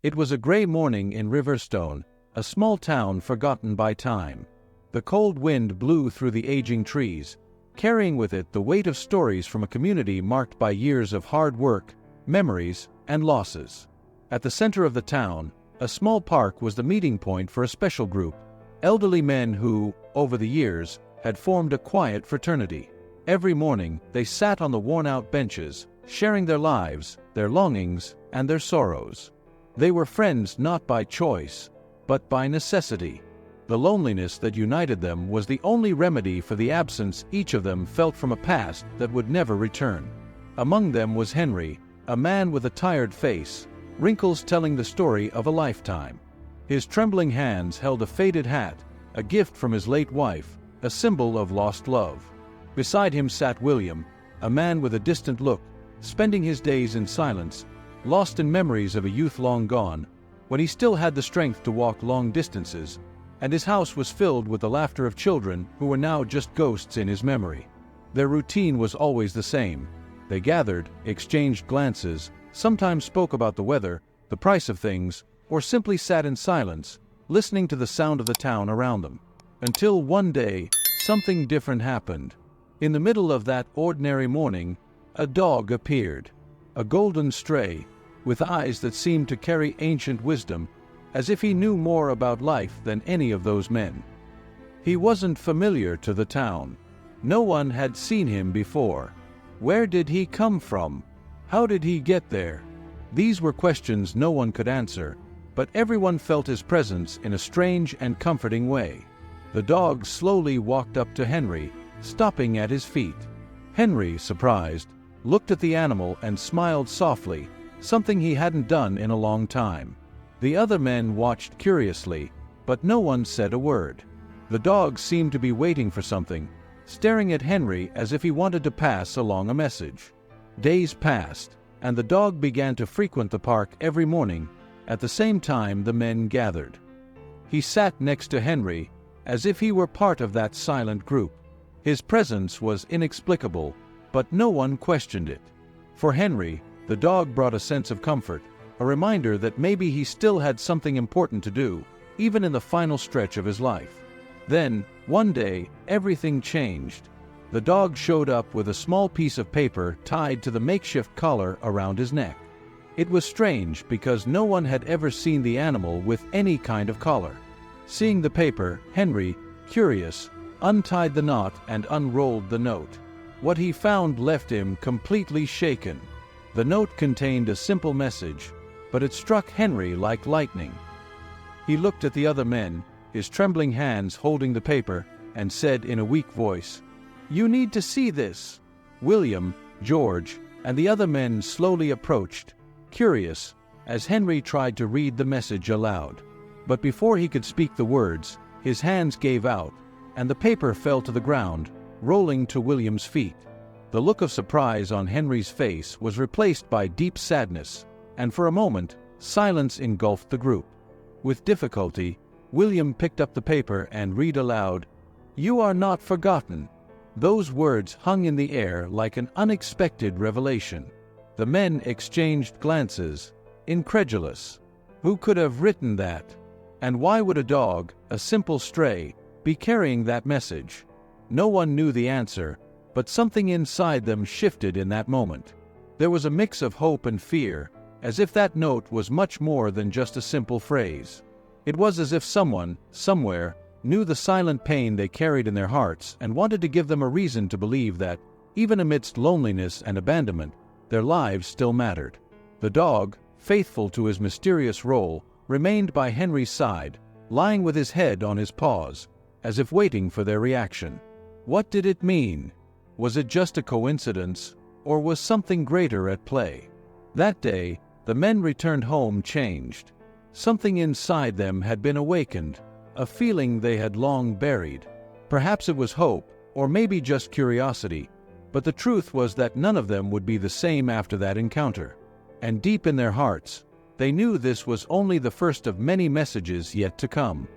It was a gray morning in Riverstone, a small town forgotten by time. The cold wind blew through the aging trees, carrying with it the weight of stories from a community marked by years of hard work, memories, and losses. At the center of the town, a small park was the meeting point for a special group, elderly men who, over the years, had formed a quiet fraternity. Every morning, they sat on the worn-out benches, sharing their lives, their longings, and their sorrows. They were friends not by choice, but by necessity. The loneliness that united them was the only remedy for the absence each of them felt from a past that would never return. Among them was Henry, a man with a tired face, wrinkles telling the story of a lifetime. His trembling hands held a faded hat, a gift from his late wife, a symbol of lost love. Beside him sat William, a man with a distant look, spending his days in silence, lost in memories of a youth long gone, when he still had the strength to walk long distances, and his house was filled with the laughter of children who were now just ghosts in his memory. Their routine was always the same. They gathered, exchanged glances, sometimes spoke about the weather, the price of things, or simply sat in silence, listening to the sound of the town around them. Until one day, something different happened. In the middle of that ordinary morning, a dog appeared. A golden stray, with eyes that seemed to carry ancient wisdom, as if he knew more about life than any of those men. He wasn't familiar to the town. No one had seen him before. Where did he come from? How did he get there? These were questions no one could answer, but everyone felt his presence in a strange and comforting way. The dog slowly walked up to Henry, stopping at his feet. Henry, surprised, looked at the animal and smiled softly, something he hadn't done in a long time. The other men watched curiously, but no one said a word. The dog seemed to be waiting for something, staring at Henry as if he wanted to pass along a message. Days passed, and the dog began to frequent the park every morning. At the same time, the men gathered. He sat next to Henry, as if he were part of that silent group. His presence was inexplicable, but no one questioned it. For Henry, the dog brought a sense of comfort, a reminder that maybe he still had something important to do, even in the final stretch of his life. Then, one day, everything changed. The dog showed up with a small piece of paper tied to the makeshift collar around his neck. It was strange because no one had ever seen the animal with any kind of collar. Seeing the paper, Henry, curious, untied the knot and unrolled the note. What he found left him completely shaken. The note contained a simple message, but it struck Henry like lightning. He looked at the other men, his trembling hands holding the paper, and said in a weak voice, "You need to see this." William, George, and the other men slowly approached, curious, as Henry tried to read the message aloud. But before he could speak the words, his hands gave out, and the paper fell to the ground, rolling to William's feet. The look of surprise on Henry's face was replaced by deep sadness, and for a moment, silence engulfed the group. With difficulty, William picked up the paper and read aloud, "You are not forgotten." Those words hung in the air like an unexpected revelation. The men exchanged glances, incredulous. Who could have written that? And why would a dog, a simple stray, be carrying that message? No one knew the answer, but something inside them shifted in that moment. There was a mix of hope and fear, as if that note was much more than just a simple phrase. It was as if someone, somewhere, knew the silent pain they carried in their hearts and wanted to give them a reason to believe that, even amidst loneliness and abandonment, their lives still mattered. The dog, faithful to his mysterious role, remained by Henry's side, lying with his head on his paws, as if waiting for their reaction. What did it mean? Was it just a coincidence, or was something greater at play? That day, the men returned home changed. Something inside them had been awakened, a feeling they had long buried. Perhaps it was hope, or maybe just curiosity, but the truth was that none of them would be the same after that encounter. And deep in their hearts, they knew this was only the first of many messages yet to come.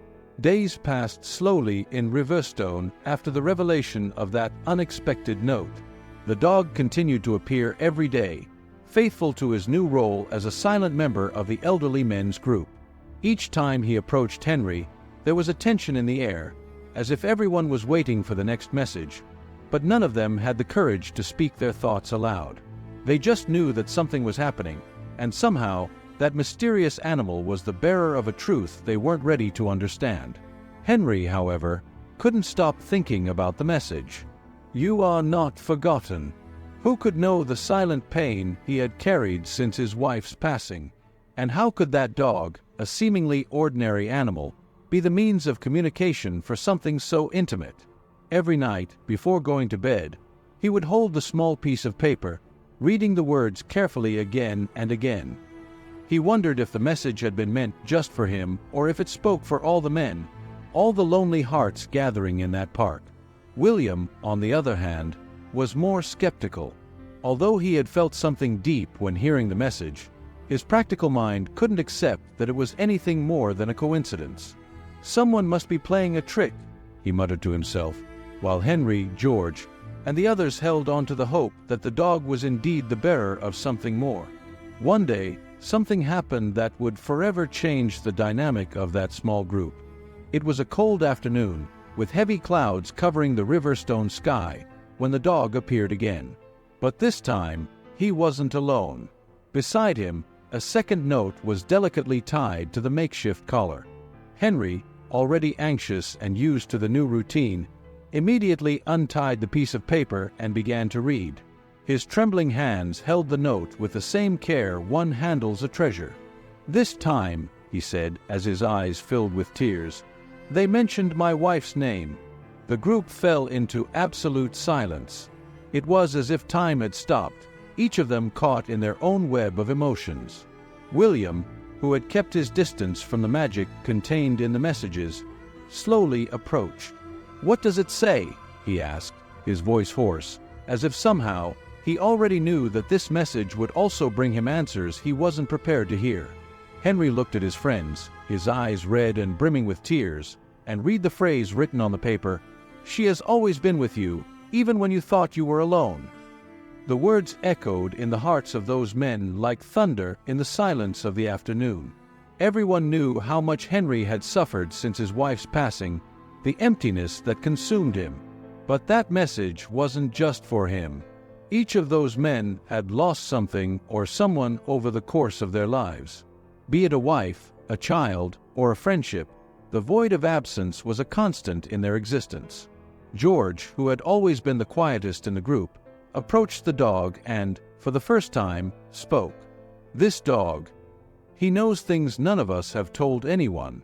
Days passed slowly in Riverstone after the revelation of that unexpected note. The dog continued to appear every day, faithful to his new role as a silent member of the elderly men's group. Each time he approached Henry, there was a tension in the air, as if everyone was waiting for the next message, but none of them had the courage to speak their thoughts aloud. They just knew that something was happening, and somehow, that mysterious animal was the bearer of a truth they weren't ready to understand. Henry, however, couldn't stop thinking about the message. "You are not forgotten." Who could know the silent pain he had carried since his wife's passing? And how could that dog, a seemingly ordinary animal, be the means of communication for something so intimate? Every night, before going to bed, he would hold the small piece of paper, reading the words carefully again and again. He wondered if the message had been meant just for him or if it spoke for all the men, all the lonely hearts gathering in that park. William, on the other hand, was more skeptical. Although he had felt something deep when hearing the message, his practical mind couldn't accept that it was anything more than a coincidence. "Someone must be playing a trick," he muttered to himself, while Henry, George, and the others held on to the hope that the dog was indeed the bearer of something more. One day, something happened that would forever change the dynamic of that small group. It was a cold afternoon, with heavy clouds covering the Riverstone sky, when the dog appeared again. But this time, he wasn't alone. Beside him, a second note was delicately tied to the makeshift collar. Henry, already anxious and used to the new routine, immediately untied the piece of paper and began to read. His trembling hands held the note with the same care one handles a treasure. "This time," he said as his eyes filled with tears, "they mentioned my wife's name." The group fell into absolute silence. It was as if time had stopped, each of them caught in their own web of emotions. William, who had kept his distance from the magic contained in the messages, slowly approached. "What does it say?" he asked, his voice hoarse, as if somehow he already knew that this message would also bring him answers he wasn't prepared to hear. Henry looked at his friends, his eyes red and brimming with tears, and read the phrase written on the paper, "She has always been with you, even when you thought you were alone." The words echoed in the hearts of those men like thunder in the silence of the afternoon. Everyone knew how much Henry had suffered since his wife's passing, the emptiness that consumed him. But that message wasn't just for him. Each of those men had lost something or someone over the course of their lives. Be it a wife, a child, or a friendship, the void of absence was a constant in their existence. George, who had always been the quietest in the group, approached the dog and, for the first time, spoke. "This dog. He knows things none of us have told anyone."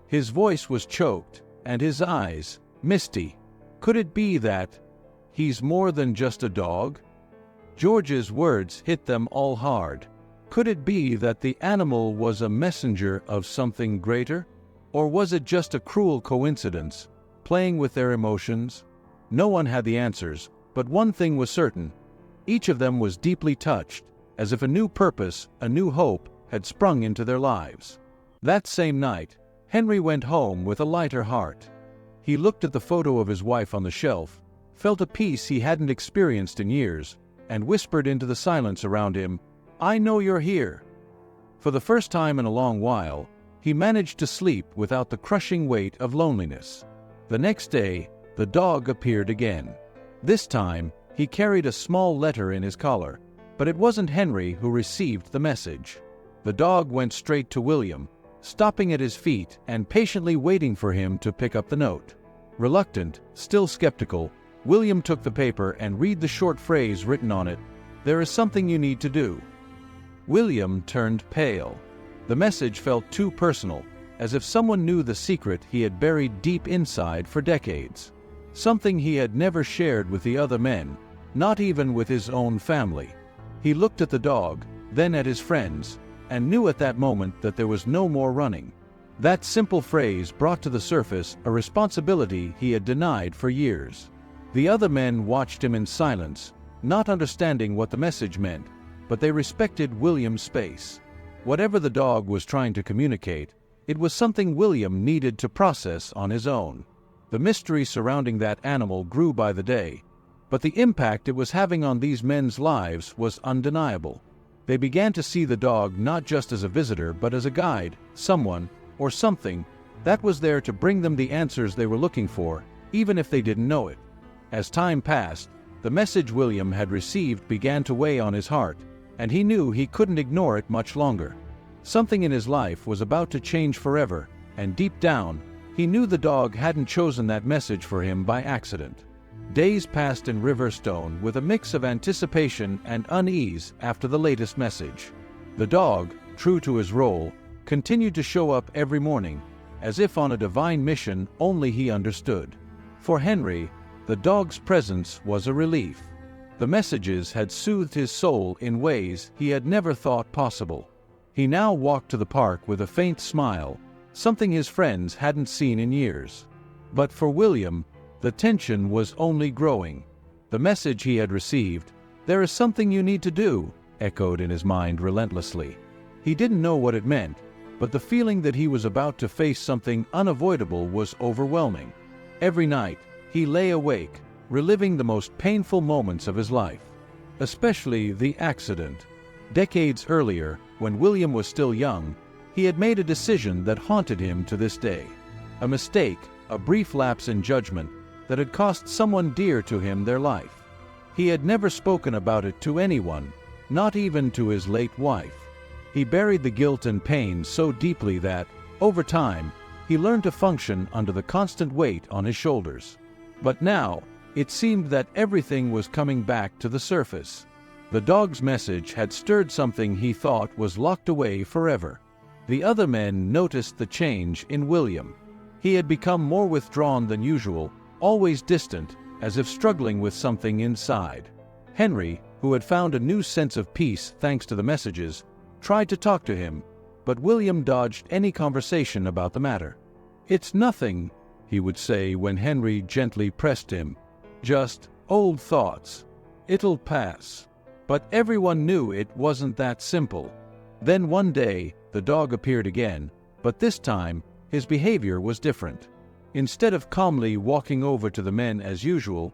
His voice was choked, and his eyes misty. Could it be that he's more than just a dog? George's words hit them all hard. Could it be that the animal was a messenger of something greater? Or was it just a cruel coincidence, playing with their emotions? No one had the answers, but one thing was certain. Each of them was deeply touched, as if a new purpose, a new hope, had sprung into their lives. That same night, Henry went home with a lighter heart. He looked at the photo of his wife on the shelf, felt a peace he hadn't experienced in years, and whispered into the silence around him, "I know you're here." For the first time in a long while, he managed to sleep without the crushing weight of loneliness. The next day, the dog appeared again. This time, he carried a small letter in his collar, but it wasn't Henry who received the message. The dog went straight to William, stopping at his feet and patiently waiting for him to pick up the note. Reluctant, still skeptical, William took the paper and read the short phrase written on it, "There is something you need to do." William turned pale. The message felt too personal, as if someone knew the secret he had buried deep inside for decades. Something he had never shared with the other men, not even with his own family. He looked at the dog, then at his friends, and knew at that moment that there was no more running. That simple phrase brought to the surface a responsibility he had denied for years. The other men watched him in silence, not understanding what the message meant, but they respected William's space. Whatever the dog was trying to communicate, it was something William needed to process on his own. The mystery surrounding that animal grew by the day, but the impact it was having on these men's lives was undeniable. They began to see the dog not just as a visitor but as a guide, someone, or something, that was there to bring them the answers they were looking for, even if they didn't know it. As time passed, the message William had received began to weigh on his heart, and he knew he couldn't ignore it much longer. Something in his life was about to change forever, and deep down, he knew the dog hadn't chosen that message for him by accident. Days passed in Riverstone with a mix of anticipation and unease after the latest message. The dog, true to his role, continued to show up every morning, as if on a divine mission only he understood. For Henry, the dog's presence was a relief. The messages had soothed his soul in ways he had never thought possible. He now walked to the park with a faint smile, something his friends hadn't seen in years. But for William, the tension was only growing. The message he had received, "There is something you need to do," echoed in his mind relentlessly. He didn't know what it meant, but the feeling that he was about to face something unavoidable was overwhelming. Every night, he lay awake, reliving the most painful moments of his life. Especially the accident. Decades earlier, when William was still young, he had made a decision that haunted him to this day. A mistake, a brief lapse in judgment, that had cost someone dear to him their life. He had never spoken about it to anyone, not even to his late wife. He buried the guilt and pain so deeply that, over time, he learned to function under the constant weight on his shoulders. But now, it seemed that everything was coming back to the surface. The dog's message had stirred something he thought was locked away forever. The other men noticed the change in William. He had become more withdrawn than usual, always distant, as if struggling with something inside. Henry, who had found a new sense of peace thanks to the messages, tried to talk to him, but William dodged any conversation about the matter. "It's nothing," he would say when Henry gently pressed him. "Just old thoughts. It'll pass." But everyone knew it wasn't that simple. Then one day, the dog appeared again, but this time, his behavior was different. Instead of calmly walking over to the men as usual,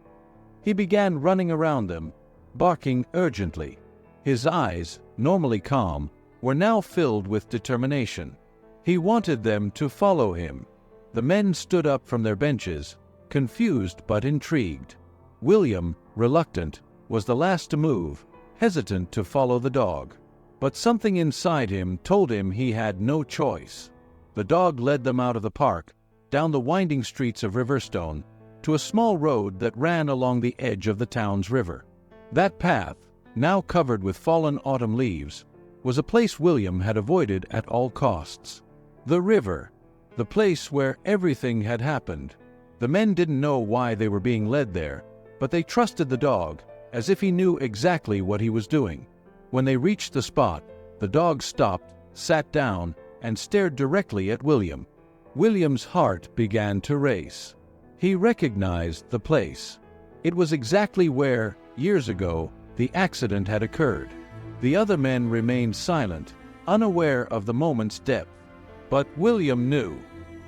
he began running around them, barking urgently. His eyes, normally calm, were now filled with determination. He wanted them to follow him. The men stood up from their benches, confused but intrigued. William, reluctant, was the last to move, hesitant to follow the dog. But something inside him told him he had no choice. The dog led them out of the park, down the winding streets of Riverstone, to a small road that ran along the edge of the town's river. That path, now covered with fallen autumn leaves, was a place William had avoided at all costs. The river, the place where everything had happened. The men didn't know why they were being led there, but they trusted the dog, as if he knew exactly what he was doing. When they reached the spot, the dog stopped, sat down, and stared directly at William. William's heart began to race. He recognized the place. It was exactly where, years ago, the accident had occurred. The other men remained silent, unaware of the moment's depth. But William knew.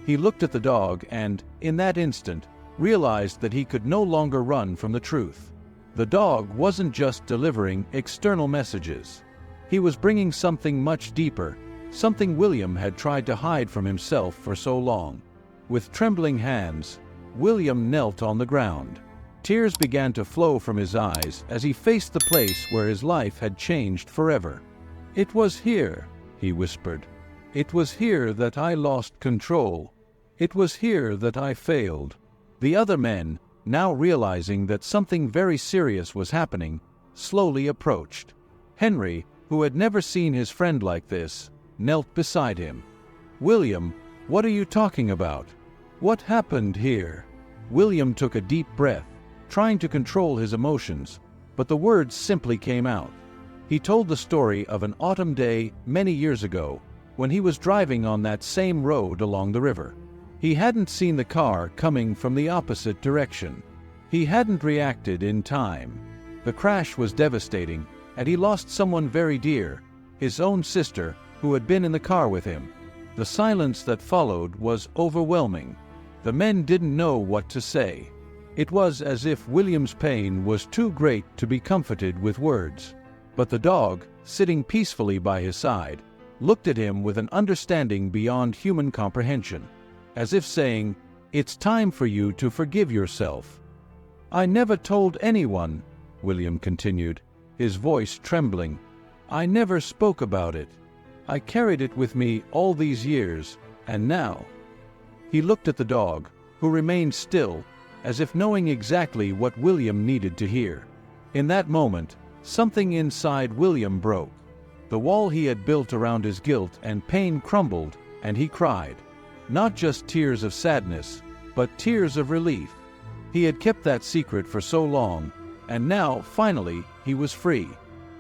He looked at the dog and, in that instant, realized that he could no longer run from the truth. The dog wasn't just delivering external messages. He was bringing something much deeper, something William had tried to hide from himself for so long. With trembling hands, William knelt on the ground. Tears began to flow from his eyes as he faced the place where his life had changed forever. "It was here," he whispered. "It was here that I lost control. It was here that I failed." The other men, now realizing that something very serious was happening, slowly approached. Henry, who had never seen his friend like this, knelt beside him. "William, what are you talking about? What happened here?" William took a deep breath, trying to control his emotions, but the words simply came out. He told the story of an autumn day many years ago, when he was driving on that same road along the river. He hadn't seen the car coming from the opposite direction. He hadn't reacted in time. The crash was devastating, and he lost someone very dear, his own sister, who had been in the car with him. The silence that followed was overwhelming. The men didn't know what to say. It was as if William's pain was too great to be comforted with words. But the dog, sitting peacefully by his side, looked at him with an understanding beyond human comprehension, as if saying, "It's time for you to forgive yourself." "I never told anyone," William continued, his voice trembling. "I never spoke about it. I carried it with me all these years, and now—" He looked at the dog, who remained still, as if knowing exactly what William needed to hear. In that moment, something inside William broke. The wall he had built around his guilt and pain crumbled, and he cried. Not just tears of sadness, but tears of relief. He had kept that secret for so long, and now, finally, he was free.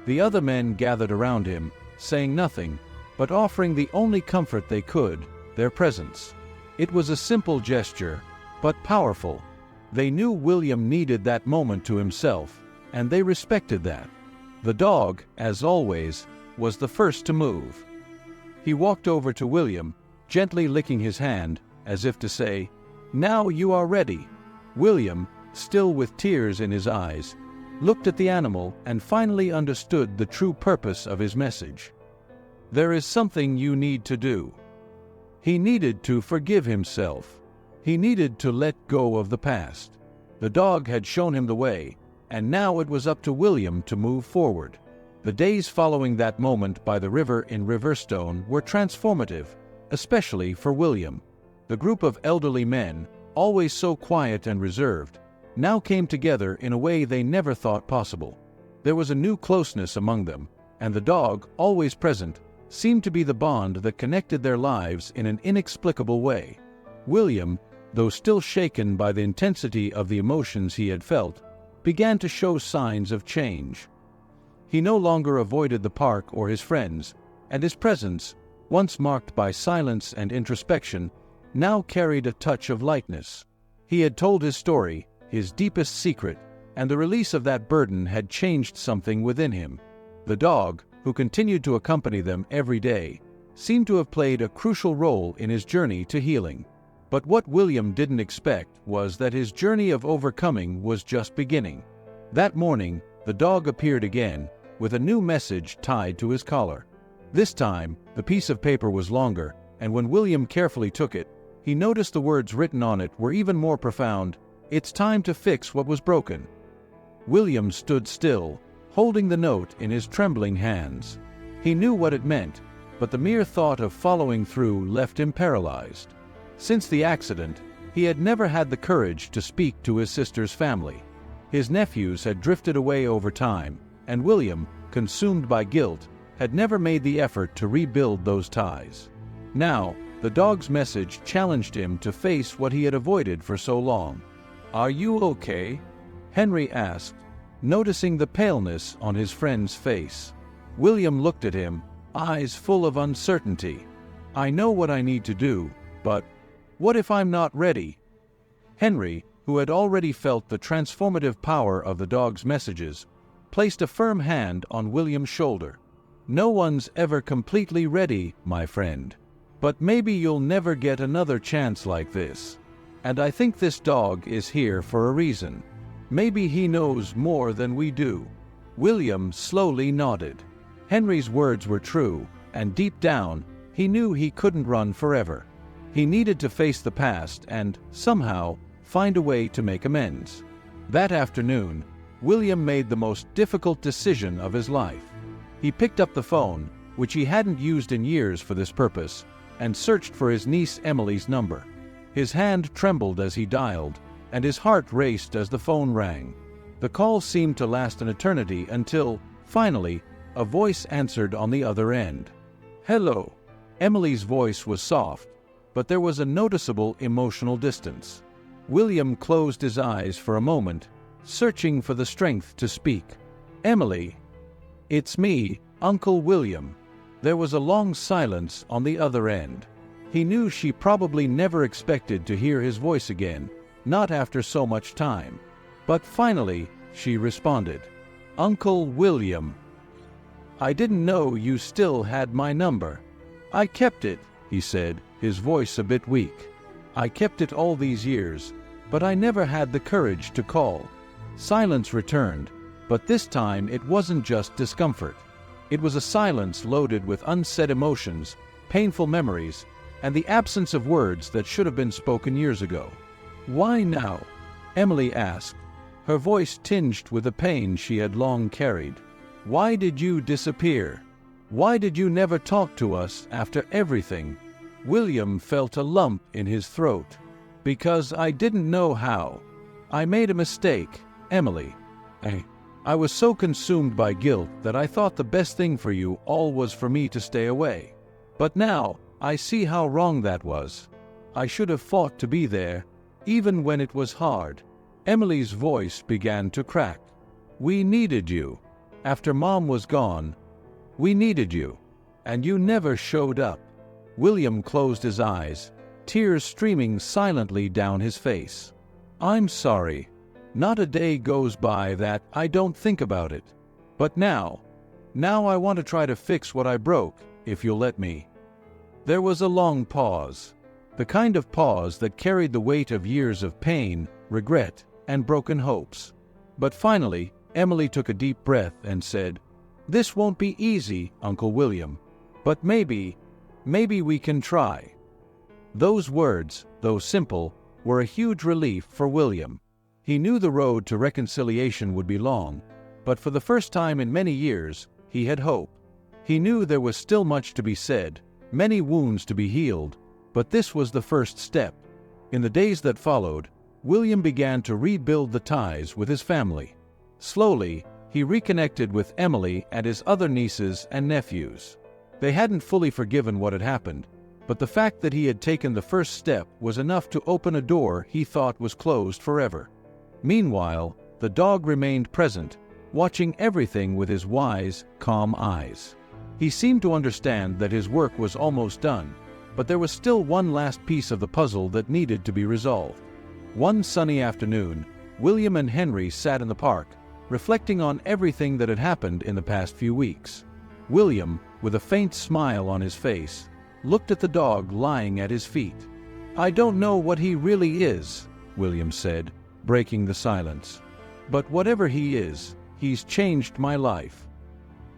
The other men gathered around him, saying nothing, but offering the only comfort they could, their presence. It was a simple gesture, but powerful. They knew William needed that moment to himself, and they respected that. The dog, as always, was the first to move. He walked over to William, gently licking his hand, as if to say, "Now you are ready." William, still with tears in his eyes, looked at the animal and finally understood the true purpose of his message. "There is something you need to do." He needed to forgive himself. He needed to let go of the past. The dog had shown him the way, and now it was up to William to move forward. The days following that moment by the river in Riverstone were transformative, especially for William. The group of elderly men, always so quiet and reserved, now came together in a way they never thought possible. There was a new closeness among them, and the dog, always present, seemed to be the bond that connected their lives in an inexplicable way. William, though still shaken by the intensity of the emotions he had felt, began to show signs of change. He no longer avoided the park or his friends, and his presence, once marked by silence and introspection, now carried a touch of lightness. He had told his story, his deepest secret, and the release of that burden had changed something within him. The dog, who continued to accompany them every day, seemed to have played a crucial role in his journey to healing. But what William didn't expect was that his journey of overcoming was just beginning. That morning, the dog appeared again, with a new message tied to his collar. This time, the piece of paper was longer, and when William carefully took it, he noticed the words written on it were even more profound. "It's time to fix what was broken." William stood still, holding the note in his trembling hands. He knew what it meant, but the mere thought of following through left him paralyzed. Since the accident, he had never had the courage to speak to his sister's family. His nephews had drifted away over time, and William, consumed by guilt, had never made the effort to rebuild those ties. Now, the dog's message challenged him to face what he had avoided for so long. "Are you okay?" Henry asked, noticing the paleness on his friend's face. William looked at him, eyes full of uncertainty. "I know what I need to do, but what if I'm not ready?" Henry, who had already felt the transformative power of the dog's messages, placed a firm hand on William's shoulder. "No one's ever completely ready, my friend. But maybe you'll never get another chance like this. And I think this dog is here for a reason. Maybe he knows more than we do." William slowly nodded. Henry's words were true, and deep down, he knew he couldn't run forever. He needed to face the past and, somehow, find a way to make amends. That afternoon, William made the most difficult decision of his life. He picked up the phone, which he hadn't used in years for this purpose, and searched for his niece Emily's number. His hand trembled as he dialed, and his heart raced as the phone rang. The call seemed to last an eternity until, finally, a voice answered on the other end. "Hello." Emily's voice was soft, but there was a noticeable emotional distance. William closed his eyes for a moment, searching for the strength to speak. "Emily." "It's me, Uncle William." There was a long silence on the other end. He knew she probably never expected to hear his voice again, not after so much time. But finally, she responded. "Uncle William. I didn't know you still had my number." "I kept it," he said, his voice a bit weak. "I kept it all these years, but I never had the courage to call." Silence returned, But this time it wasn't just discomfort. It was a silence loaded with unsaid emotions, painful memories, and the absence of words that should have been spoken years ago. "Why now?" Emily asked, her voice tinged with the pain she had long carried. "Why did you disappear? Why did you never talk to us after everything?" William felt a lump in his throat. "Because I didn't know how. I made a mistake, Emily. I was so consumed by guilt that I thought the best thing for you all was for me to stay away. But now, I see how wrong that was. I should have fought to be there, even when it was hard." Emily's voice began to crack. "We needed you. After Mom was gone, we needed you. And you never showed up." William closed his eyes, tears streaming silently down his face. "I'm sorry. Not a day goes by that I don't think about it. But now I want to try to fix what I broke, if you'll let me." There was a long pause, the kind of pause that carried the weight of years of pain, regret, and broken hopes. But finally, Emily took a deep breath and said, "This won't be easy, Uncle William. But maybe we can try." Those words, though simple, were a huge relief for William. He knew the road to reconciliation would be long, but for the first time in many years, he had hope. He knew there was still much to be said, many wounds to be healed, but this was the first step. In the days that followed, William began to rebuild the ties with his family. Slowly, he reconnected with Emily and his other nieces and nephews. They hadn't fully forgiven what had happened, but the fact that he had taken the first step was enough to open a door he thought was closed forever. Meanwhile, the dog remained present, watching everything with his wise, calm eyes. He seemed to understand that his work was almost done, but there was still one last piece of the puzzle that needed to be resolved. One sunny afternoon, William and Henry sat in the park, reflecting on everything that had happened in the past few weeks. William, with a faint smile on his face, looked at the dog lying at his feet. "I don't know what he really is," William said, breaking the silence. "But whatever he is, he's changed my life."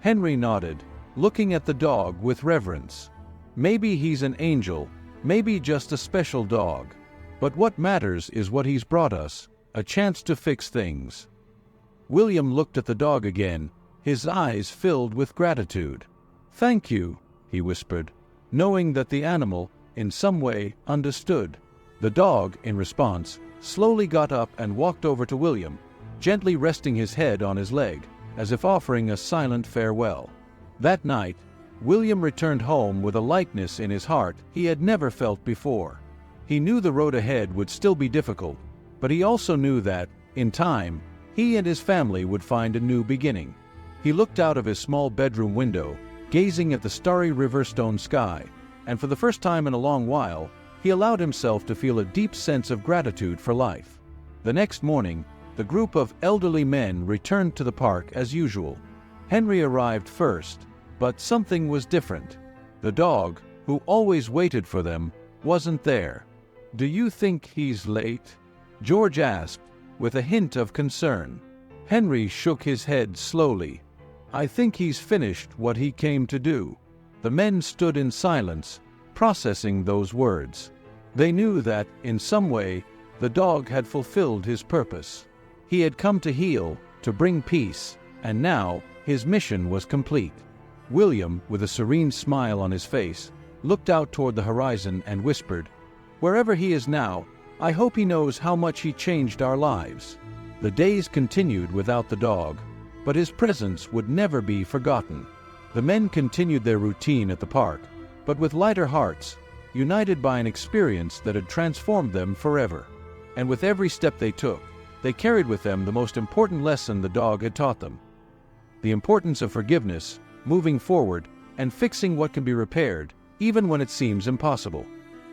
Henry nodded, looking at the dog with reverence. "Maybe he's an angel, maybe just a special dog. But what matters is what he's brought us, a chance to fix things." William looked at the dog again, his eyes filled with gratitude. "Thank you," he whispered, knowing that the animal, in some way, understood. The dog, in response, slowly got up and walked over to William, gently resting his head on his leg, as if offering a silent farewell. That night, William returned home with a lightness in his heart he had never felt before. He knew the road ahead would still be difficult, but he also knew that, in time, he and his family would find a new beginning. He looked out of his small bedroom window, gazing at the starry Riverstone sky, and for the first time in a long while, he allowed himself to feel a deep sense of gratitude for life. The next morning, the group of elderly men returned to the park as usual. Henry arrived first, but something was different. The dog, who always waited for them, wasn't there. "Do you think he's late?" George asked, with a hint of concern. Henry shook his head slowly. "I think he's finished what he came to do." The men stood in silence, processing those words. They knew that, in some way, the dog had fulfilled his purpose. He had come to heal, to bring peace, and now his mission was complete. William, with a serene smile on his face, looked out toward the horizon and whispered, "Wherever he is now, I hope he knows how much he changed our lives." The days continued without the dog, but his presence would never be forgotten. The men continued their routine at the park, but with lighter hearts, united by an experience that had transformed them forever. And with every step they took, they carried with them the most important lesson the dog had taught them: the importance of forgiveness, moving forward, and fixing what can be repaired, even when it seems impossible.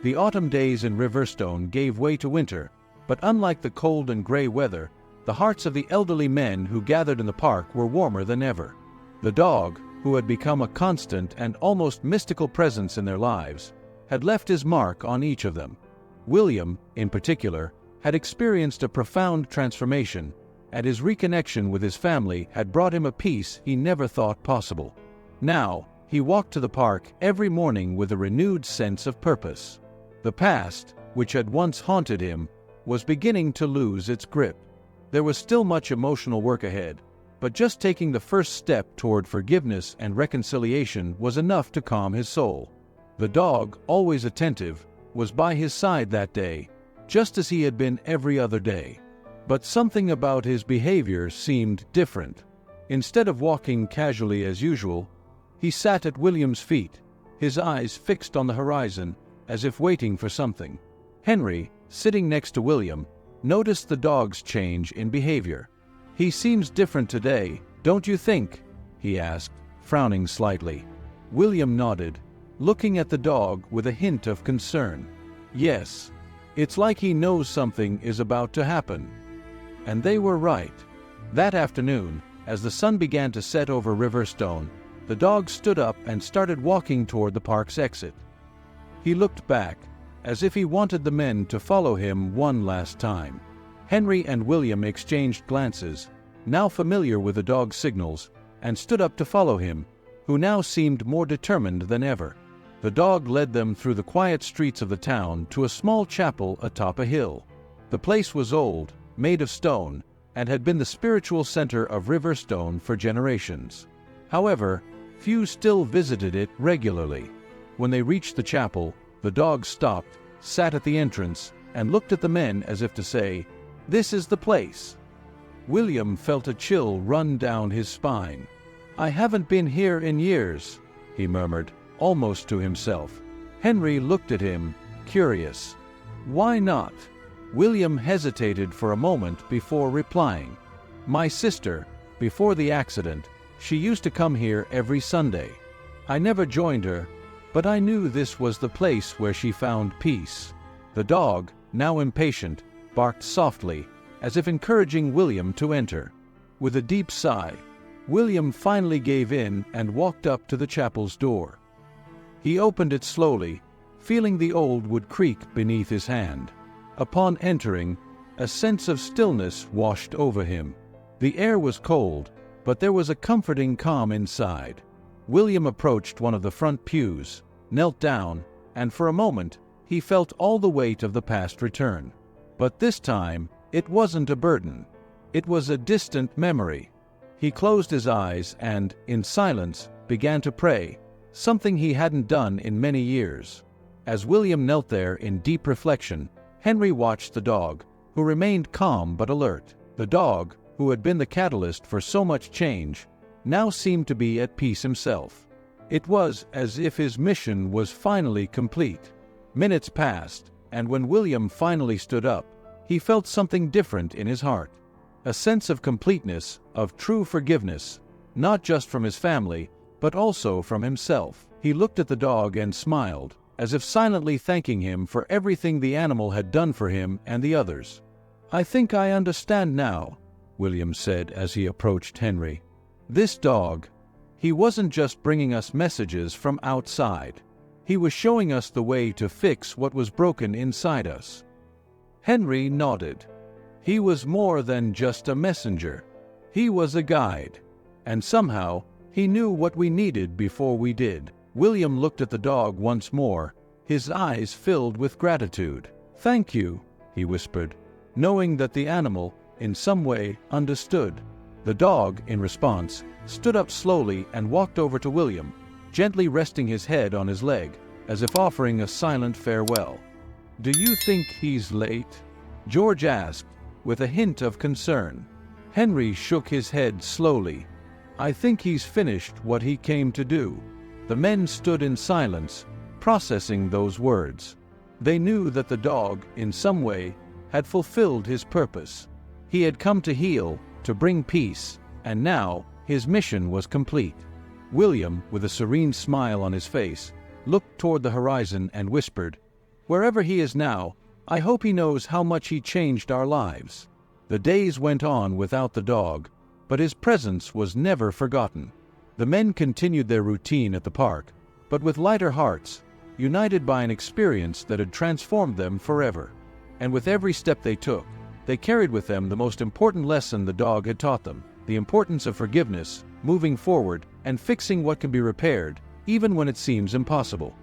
The autumn days in Riverstone gave way to winter, but unlike the cold and gray weather, the hearts of the elderly men who gathered in the park were warmer than ever. The dog, who had become a constant and almost mystical presence in their lives, had left his mark on each of them. William, in particular, had experienced a profound transformation, and his reconnection with his family had brought him a peace he never thought possible. Now, he walked to the park every morning with a renewed sense of purpose. The past, which had once haunted him, was beginning to lose its grip. There was still much emotional work ahead, but just taking the first step toward forgiveness and reconciliation was enough to calm his soul. The dog, always attentive, was by his side that day, just as he had been every other day. But something about his behavior seemed different. Instead of walking casually as usual, he sat at William's feet, his eyes fixed on the horizon, as if waiting for something. Henry, sitting next to William, noticed the dog's change in behavior. "He seems different today, don't you think?" he asked, frowning slightly. William nodded, looking at the dog with a hint of concern. "Yes, it's like he knows something is about to happen." And they were right. That afternoon, as the sun began to set over Riverstone, the dog stood up and started walking toward the park's exit. He looked back, as if he wanted the men to follow him one last time. Henry and William exchanged glances, now familiar with the dog's signals, and stood up to follow him, who now seemed more determined than ever. The dog led them through the quiet streets of the town to a small chapel atop a hill. The place was old, made of stone, and had been the spiritual center of Riverstone for generations. However, few still visited it regularly. When they reached the chapel, the dog stopped, sat at the entrance, and looked at the men as if to say, "This is the place." William felt a chill run down his spine. "I haven't been here in years," he murmured, almost to himself. Henry looked at him, curious. "Why not?" William hesitated for a moment before replying. "My sister, before the accident, she used to come here every Sunday. I never joined her, but I knew this was the place where she found peace." The dog, now impatient, barked softly, as if encouraging William to enter. With a deep sigh, William finally gave in and walked up to the chapel's door. He opened it slowly, feeling the old wood creak beneath his hand. Upon entering, a sense of stillness washed over him. The air was cold, but there was a comforting calm inside. William approached one of the front pews, knelt down, and for a moment, he felt all the weight of the past return. But this time, it wasn't a burden. It was a distant memory. He closed his eyes and, in silence, began to pray, something he hadn't done in many years. As William knelt there in deep reflection, Henry watched the dog, who remained calm but alert. The dog, who had been the catalyst for so much change, now seemed to be at peace himself. It was as if his mission was finally complete. Minutes passed, and when William finally stood up, he felt something different in his heart. A sense of completeness, of true forgiveness, not just from his family, but also from himself. He looked at the dog and smiled, as if silently thanking him for everything the animal had done for him and the others. "I think I understand now," William said as he approached Henry. "This dog, he wasn't just bringing us messages from outside. He was showing us the way to fix what was broken inside us." Henry nodded. He was more than just a messenger. He was a guide. And somehow, he knew what we needed before we did. William looked at the dog once more, his eyes filled with gratitude. "Thank you," he whispered, knowing that the animal, in some way, understood. The dog, in response, stood up slowly and walked over to William, gently resting his head on his leg, as if offering a silent farewell. "Do you think he's late?" George asked, with a hint of concern. Henry shook his head slowly. "I think he's finished what he came to do." The men stood in silence, processing those words. They knew that the dog, in some way, had fulfilled his purpose. He had come to heal, to bring peace, and now his mission was complete. William, with a serene smile on his face, looked toward the horizon and whispered, "Wherever he is now, I hope he knows how much he changed our lives." The days went on without the dog, but his presence was never forgotten. The men continued their routine at the park, but with lighter hearts, united by an experience that had transformed them forever. And with every step they took, They carried with them the most important lesson the dog had taught them: the importance of forgiveness, moving forward, and fixing what can be repaired, even when it seems impossible.